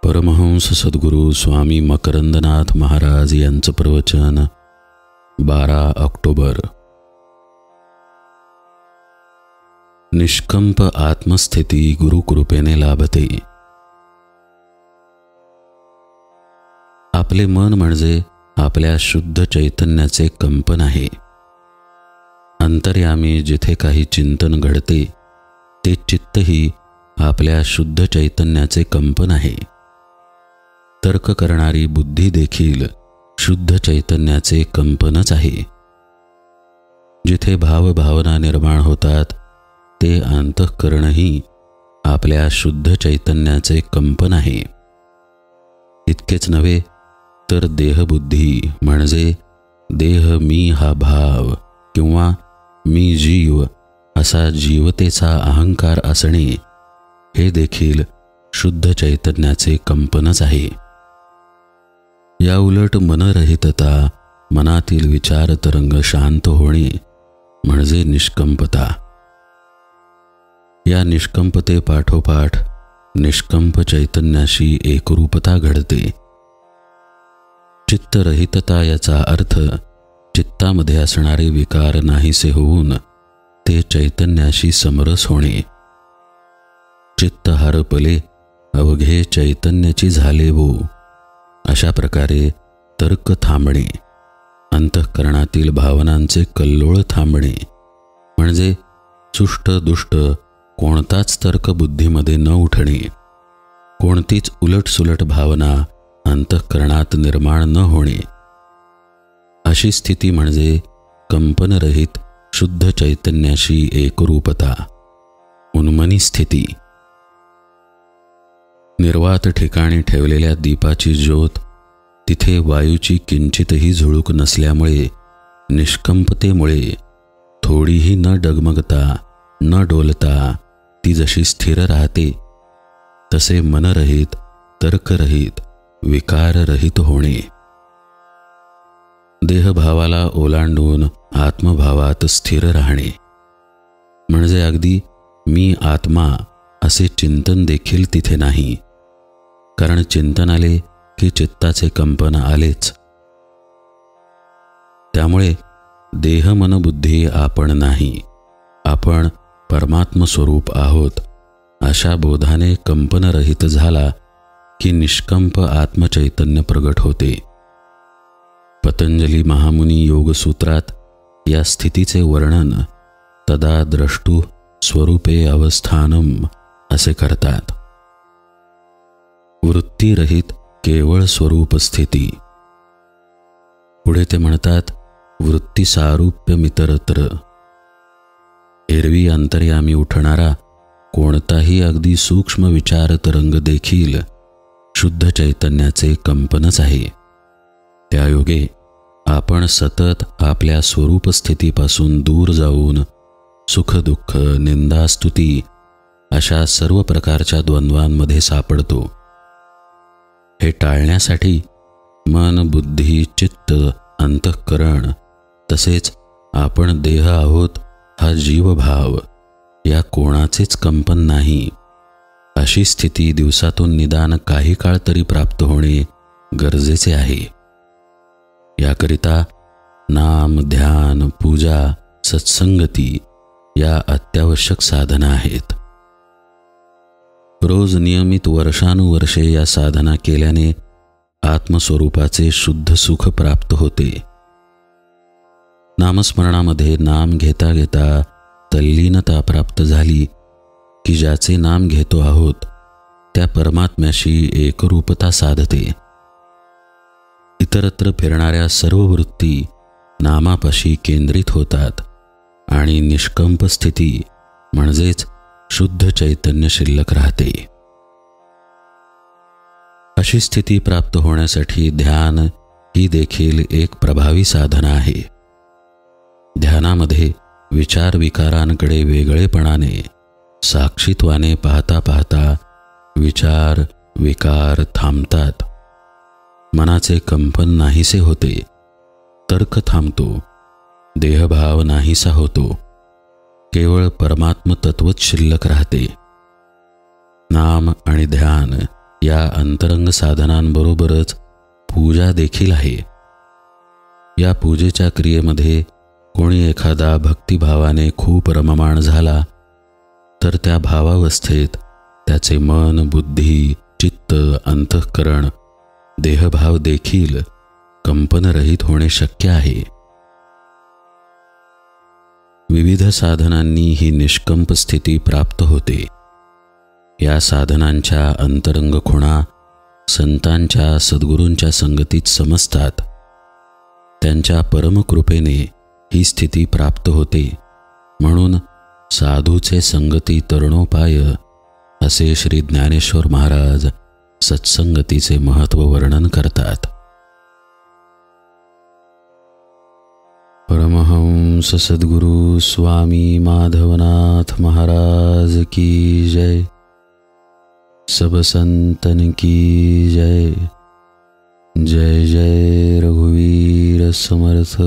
परमहंस सद्गुरू स्वामी मकरंदनाथ महाराज यांचं प्रवचन 12 ऑक्टोबर। निष्कंप आत्मस्थिती गुरुकृपेने लाभते। आपले मन म्हणजे आपल्या शुद्ध चैतन्याचे कंपन आहे। अंतर्यामी जिथे काही चिंतन घडते ते चित्तही आपल्या शुद्ध चैतन्याचे कंपन आहे। तर्क करणारी बुद्धी देखील शुद्ध चैतन्याचे कंपनच आहे। जिथे भावभावना निर्माण होतात ते अंतःकरणही आपल्या शुद्ध चैतन्याचे कंपन आहे। इतकेच नव्हे तर देहबुद्धी म्हणजे देह मी हा भाव किंवा मी जीव असा जीवतेचा अहंकार असणे हे देखील शुद्ध चैतन्याचे कंपनच आहे। या उलट मनरहितता, मनातील विचार तरंग शांत होणे म्हणजे निष्कंपता। या निष्कंपते पाठोपाठ निष्कंप चैतन्याशी एकरूपता घडते। चित्तरहितता याचा अर्थ चित्तामध्ये असणारे विकार नाहीसे होऊन ते चैतन्याशी समरस होणे। चित्त हरपले अवघे चैतन्याची झाले वो, अशा प्रकारे तर्क थांबणे, अंतःकरणातील भावनांचे कल्लोळ थांबणे म्हणजे सुष्ट दुष्ट कोणताच तर्क बुद्धीमध्ये न उठणे, कोणतीच उलटसुलट भावना अंतःकरणात निर्माण न होणे, अशी स्थिती म्हणजे कंपनरहित शुद्ध चैतन्याशी एकरूपता, उन्मनी स्थिती। निर्वात ठिकाणी ठेवलेल्या दीपाची ज्योत तिथे वायूची किंचितही झुळूक नसल्यामुळे निष्कंपतेमुळे थोडीही न डगमगता न डोलता ती जशी स्थिर राहते, तसे मनरहित, तर्करहित, विकाररहित होणे। देहभावाला ओलांडून आत्मभावात स्थिर राहणे म्हणजे अगदी मी आत्मा असे चिंतन देखील तिथे नाही, कारण चिंतन आले की चित्ताचे कंपन आलेच। त्यामुळे देह मन बुद्धी आपण नाही, आपण परमात्म स्वरूप आहोत अशा बोधाने कंपनरहित झाला की निष्कंप आत्मचैतन्य प्रगट होते। पतंजली महामुनी योगसूत्रात या स्थितीचे वर्णन तदा द्रष्टु स्वरूपे अवस्थानम असे करतात। वृत्तीरहित केवळ स्वरूप स्थिती। पुढे ते म्हणतात वृत्ती सारूप्यमितरत्र। एरवी अंतर्यामी उठणारा कोणताही अगदी सूक्ष्म विचार तरंग देखील शुद्ध चैतन्याचे कंपनच आहे। त्यायोगे आपण सतत आपल्या स्वरूप स्थितीपासून दूर जाऊन सुख दुःख निंदा स्तुती अशा सर्व प्रकारच्या द्वंद्वांमध्ये सापडतो। हे टाळण्यासाठी मन बुद्धी चित्त अंतःकरण तसेच आपण देह आहोत हा जीवभाव या कोणाचेच कंपन नाही अशी स्थिती दिवसातून निदान काही काळ तरी प्राप्त होणे गरजेचे आहे। याकरिता नाम ध्यान पूजा सत्संगती या अत्यावश्यक साधना आहेत। रोज नियमित वर्षानुवर्षे या साधना केल्याने आत्मस्वरूपाचे शुद्ध सुख प्राप्त होते। नामस्मरणामध्ये नाम घेता घेता तल्लीनता प्राप्त झाली की ज्याचे नाम घेतो आहोत त्या परमात्म्याशी एकरूपता साधते। इतरत्र फिरणाऱ्या सर्व वृत्ती नामापाशी केंद्रित होतात आणि निष्कंप स्थिती म्हणजेच शुद्ध चैतन्य शिल्लक राहते। अशी स्थिती प्राप्त होण्यासाठी ध्यान ही देखील एक प्रभावी साधना आहे। ध्यानामध्ये विचार विकारांकडे वेगळेपणाने साक्षीत्वाने पाहता पाहता विचार विकार थांबतात, मनाचे कंपन नाहीसे होते, तर्क थांबतो, देहभाव नाहीसा होतो, केवळ परमात्म तत्वच शिल्लक राहते। नाम आणि ध्यान या अंतरंग साधनांबरोबरच पूजा देखील आहे. या पूजेच्या क्रियेमध्ये कोणी एखादा भक्तिभावाने खूप रममाण झाला तर त्या भावावस्थेत त्याचे मन, बुद्धी, चित्त, अंतःकरण, देहभाव देखील कंपनरहित होणे शक्य आहे. विविध साधनांनी ही निष्कंप स्थिती प्राप्त होते. या साधनांच्या अंतरंग खुणा संतांच्या, सद्गुरूंच्या संगतीत समजतात. त्यांच्या परमकृपेने ही स्थिती प्राप्त होते. म्हणून साधूचे संगती तरुणोपाय असे श्री ज्ञानेश्वर महाराज सत्संगतीचे महत्त्व वर्णन करतात. परमहंस सद्गुरु स्वामी माधवनाथ महाराज की जय. सब संतन की जय. जय जय रघुवीर समर्थ.